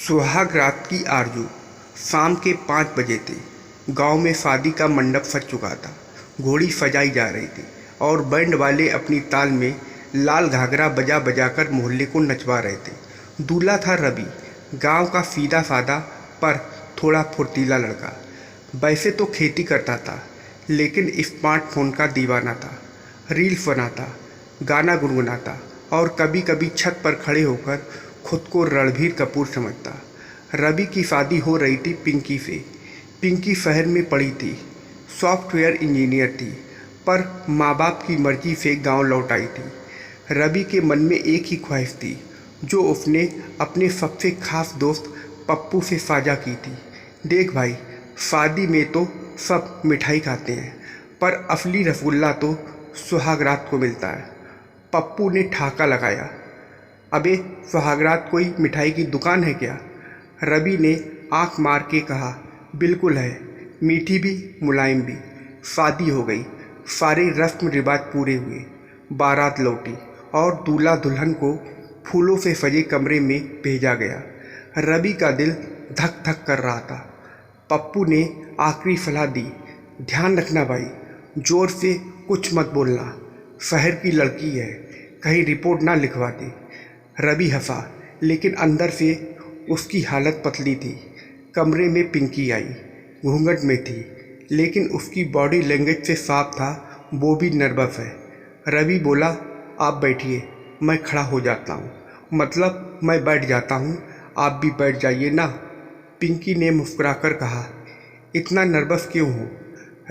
सुहाग रात की आरजू। शाम के 5 बजे थे। गांव में शादी का मंडप सज चुका था। घोड़ी सजाई जा रही थी और बैंड वाले अपनी ताल में लाल घाघरा बजा बजा कर मोहल्ले को नचवा रहे थे। दूल्हा था रवि, गांव का सीधा साधा पर थोड़ा फुर्तीला लड़का। वैसे तो खेती करता था, लेकिन स्मार्टफोन का दीवाना था। रील्स बनाता, गाना गुनगुनाता और कभी कभी छत पर खड़े होकर खुद को रणबीर कपूर समझता। रवि की शादी हो रही थी पिंकी से। पिंकी शहर में पढ़ी थी, सॉफ्टवेयर इंजीनियर थी, पर माँ बाप की मर्जी से गांव लौट आई थी। रवि के मन में एक ही ख्वाहिश थी, जो उसने अपने सबसे खास दोस्त पप्पू से साझा की थी। देख भाई, शादी में तो सब मिठाई खाते हैं, पर असली रसगुल्ला तो सुहागरात को मिलता है। पप्पू ने ठाका लगाया, अबे सुहागरात कोई मिठाई की दुकान है क्या? रवि ने आंख मार के कहा, बिल्कुल है, मीठी भी मुलायम भी। शादी हो गई, सारे रस्म रिवाज पूरे हुए, बारात लौटी और दूल्हा दुल्हन को फूलों से सजे कमरे में भेजा गया। रवि का दिल धक धक कर रहा था। पप्पू ने आखिरी सलाह दी, ध्यान रखना भाई, जोर से कुछ मत बोलना, शहर की लड़की है, कहीं रिपोर्ट ना लिखवा दे। रवि हंसा, लेकिन अंदर से उसकी हालत पतली थी। कमरे में पिंकी आई, घूंघट में थी, लेकिन उसकी बॉडी लैंग्वेज से साफ था वो भी नर्वस है। रवि बोला, आप बैठिए, मैं खड़ा हो जाता हूँ। मतलब मैं बैठ जाता हूँ, आप भी बैठ जाइए ना। पिंकी ने मुस्कुराकर कहा, इतना नर्वस क्यों हो?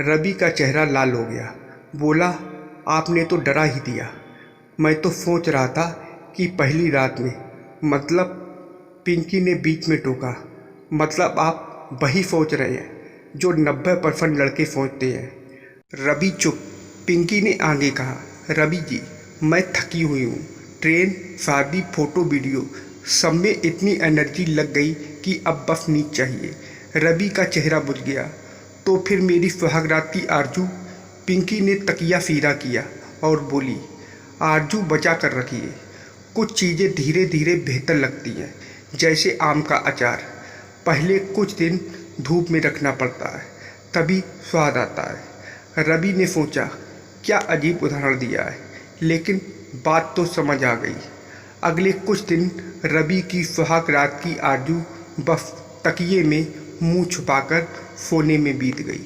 रवि का चेहरा लाल हो गया। बोला, आपने तो डरा ही दिया। मैं तो सोच रहा था कि पहली रात में, मतलब। पिंकी ने बीच में टोका, मतलब आप वही सोच रहे हैं जो 90% लड़के सोचते हैं। रवि चुप। पिंकी ने आगे कहा, रवि जी, मैं थकी हुई हूँ। ट्रेन, शादी, फोटो, वीडियो, सब में इतनी एनर्जी लग गई कि अब बस नींद चाहिए। रवि का चेहरा बुझ गया। तो फिर मेरी सुहागरात की आरजू? पिंकी ने तकिया सीधा किया और बोली, आरजू बचा कर रखिए। कुछ चीज़ें धीरे धीरे बेहतर लगती हैं, जैसे आम का अचार। पहले कुछ दिन धूप में रखना पड़ता है, तभी स्वाद आता है। रवि ने सोचा, क्या अजीब उदाहरण दिया है, लेकिन बात तो समझ आ गई। अगले कुछ दिन रवि की सुहाग रात की आरजू बस तकिए में मुंह छुपाकर सोने में बीत गई।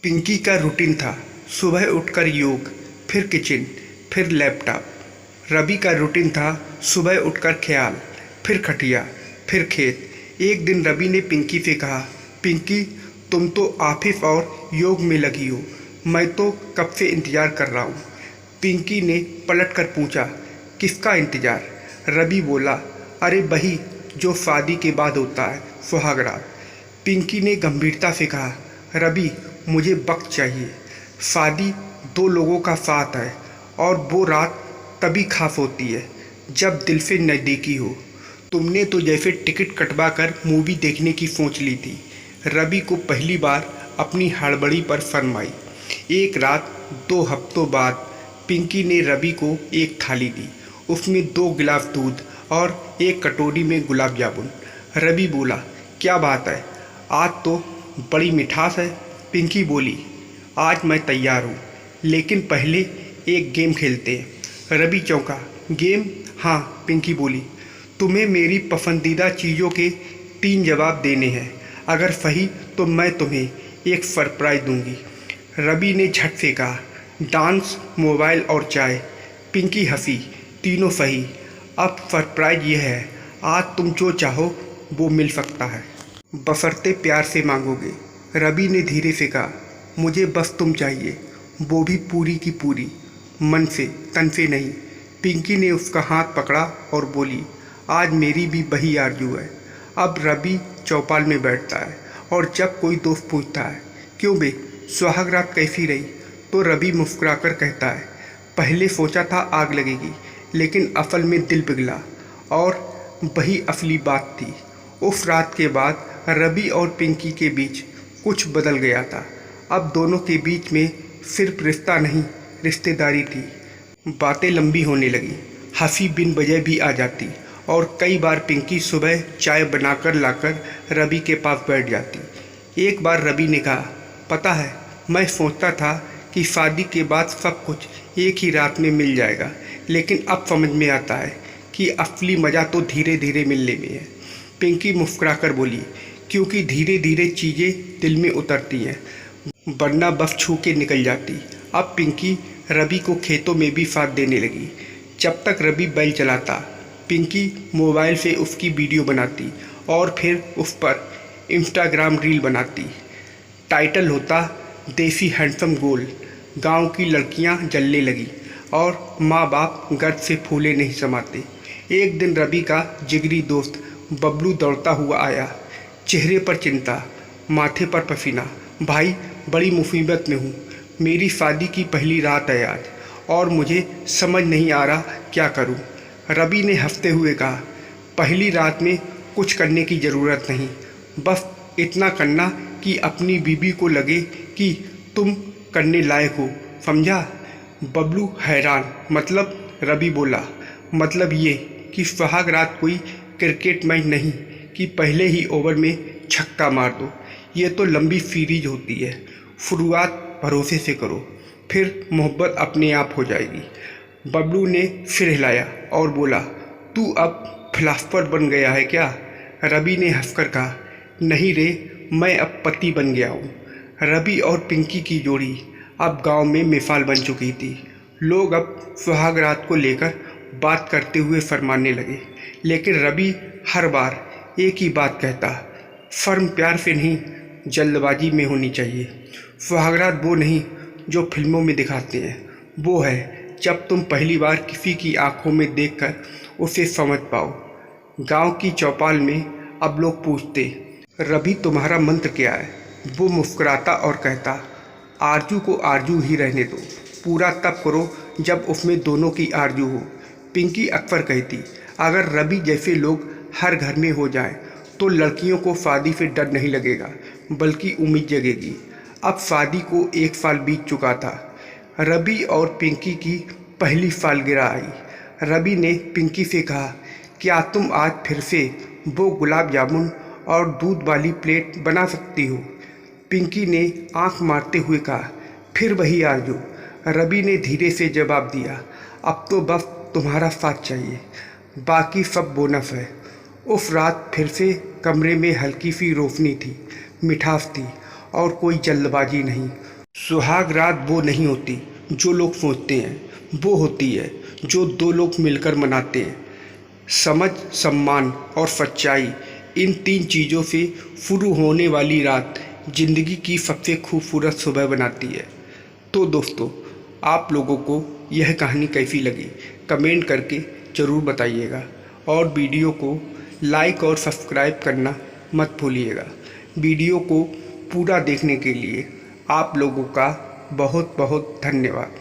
पिंकी का रूटीन था, सुबह उठकर योग, फिर किचन, फिर लैपटॉप। रवि का रूटीन था, सुबह उठकर ख्याल, फिर खटिया, फिर खेत। एक दिन रवि ने पिंकी से कहा, पिंकी, तुम तो ऑफिस और योग में लगी हो, मैं तो कब से इंतज़ार कर रहा हूँ। पिंकी ने पलट कर पूछा, किसका इंतज़ार? रवि बोला, अरे वही जो शादी के बाद होता है, सुहागरात। पिंकी ने गंभीरता से कहा, रवि, मुझे वक्त चाहिए। शादी दो लोगों का साथ है, और वो रात तभी खास होती है जब दिल से नज़दीकी हो। तुमने तो जैसे टिकट कटवा कर मूवी देखने की सोच ली थी। रवि को पहली बार अपनी हड़बड़ी पर शर्म आई। एक रात 2 हफ्तों बाद पिंकी ने रवि को एक थाली दी। उसमें 2 गिलास दूध और एक कटोरी में गुलाब जामुन। रवि बोला, क्या बात है, आज तो बड़ी मिठास है। पिंकी बोली, आज मैं तैयार हूँ, लेकिन पहले एक गेम खेलते हैं। रवि चौंका, गेम? हाँ, पिंकी बोली, तुम्हें मेरी पसंदीदा चीज़ों के 3 जवाब देने हैं। अगर सही तो मैं तुम्हें एक सरप्राइज़ दूंगी। रवि ने झट से कहा, डांस, मोबाइल और चाय। पिंकी हंसी, तीनों सही। अब सरप्राइज ये है, आज तुम जो चाहो वो मिल सकता है, बशर्ते प्यार से मांगोगे। रवि ने धीरे से कहा, मुझे बस तुम चाहिए, वो भी पूरी की पूरी, मन से, तन से नहीं। पिंकी ने उसका हाथ पकड़ा और बोली, आज मेरी भी वही आरजू है। अब रवि चौपाल में बैठता है और जब कोई दोस्त पूछता है, क्यों बे, सुहागरात कैसी रही, तो रवि मुस्कुराकर कहता है, पहले सोचा था आग लगेगी, लेकिन असल में दिल पिघला। और वही असली बात थी। उस रात के बाद रवि और पिंकी के बीच कुछ बदल गया था। अब दोनों के बीच में सिर्फ रिश्ता नहीं, रिश्तेदारी थी। बातें लंबी होने लगी, हंसी बिन वजह भी आ जाती और कई बार पिंकी सुबह चाय बनाकर लाकर रवि के पास बैठ जाती। एक बार रवि ने कहा, पता है, मैं सोचता था कि शादी के बाद सब कुछ एक ही रात में मिल जाएगा, लेकिन अब समझ में आता है कि असली मज़ा तो धीरे धीरे मिलने में है। पिंकी मुस्कुराकर बोली, क्योंकि धीरे धीरे चीज़ें दिल में उतरती हैं, वरना बस छू के निकल जाती। अब पिंकी रवि को खेतों में भी साथ देने लगी। जब तक रवि बैल चलाता, पिंकी मोबाइल से उसकी वीडियो बनाती और फिर उस पर इंस्टाग्राम रील बनाती। टाइटल होता, देसी हैंडसम गोल। गांव की लड़कियां जलने लगी और माँ बाप गर्व से फूले नहीं समाते। एक दिन रवि का जिगरी दोस्त बबलू दौड़ता हुआ आया, चेहरे पर चिंता, माथे पर पसीना। भाई, बड़ी मुसीबत में हूँ, मेरी शादी की पहली रात है आज और मुझे समझ नहीं आ रहा क्या करूँ। रवि ने हंसते हुए कहा, पहली रात में कुछ करने की ज़रूरत नहीं, बस इतना करना कि अपनी बीबी को लगे कि तुम करने लायक हो, समझा। बबलू हैरान, मतलब? रवि बोला, मतलब ये कि सुहाग रात कोई क्रिकेट मैच नहीं कि पहले ही ओवर में छक्का मार दो। ये तो लंबी सीरीज होती है। शुरुआत भरोसे से करो, फिर मोहब्बत अपने आप हो जाएगी। बबलू ने सिर हिलाया और बोला, तू अब फिलासफर बन गया है क्या? रवि ने हंसकर कहा, नहीं रे, मैं अब पति बन गया हूँ। रवि और पिंकी की जोड़ी अब गांव में मिसाल बन चुकी थी। लोग अब सुहाग रात को लेकर बात करते हुए फरमाने लगे, लेकिन रवि हर बार एक ही बात कहता, फर्म प्यार से नहीं, जल्दबाजी में होनी चाहिए। सुहागरात वो नहीं जो फिल्मों में दिखाते हैं, वो है जब तुम पहली बार किसी की आंखों में देखकर उसे समझ पाओ। गांव की चौपाल में अब लोग पूछते, रवि तुम्हारा मंत्र क्या है? वो मुस्कुराता और कहता, आरजू को आरजू ही रहने दो, पूरा तब करो जब उसमें दोनों की आरजू हो। पिंकी अक्सर कहती, अगर रवि जैसे लोग हर घर में हो जाएं, तो लड़कियों को शादी से डर नहीं लगेगा, बल्कि उम्मीद जगेगी। अब शादी को 1 साल बीत चुका था। रवि और पिंकी की पहली सालगिरह आई। रवि ने पिंकी से कहा, क्या तुम आज फिर से वो गुलाब जामुन और दूध वाली प्लेट बना सकती हो? पिंकी ने आंख मारते हुए कहा, फिर वही आरजू। रवि ने धीरे से जवाब दिया, अब तो बस तुम्हारा साथ चाहिए, बाकी सब बोनस है। उस रात फिर से कमरे में हल्की सी रोशनी थी, मिठास थी और कोई जल्दबाजी नहीं। सुहाग रात वो नहीं होती जो लोग सोचते हैं, वो होती है जो 2 लोग मिलकर मनाते हैं। समझ, सम्मान और सच्चाई, इन 3 चीज़ों से शुरू होने वाली रात ज़िंदगी की सबसे खूबसूरत सुबह बनाती है। तो दोस्तों, आप लोगों को यह कहानी कैसी लगी कमेंट करके ज़रूर बताइएगा और वीडियो को लाइक और सब्सक्राइब करना मत भूलिएगा। वीडियो को पूरा देखने के लिए आप लोगों का बहुत बहुत धन्यवाद।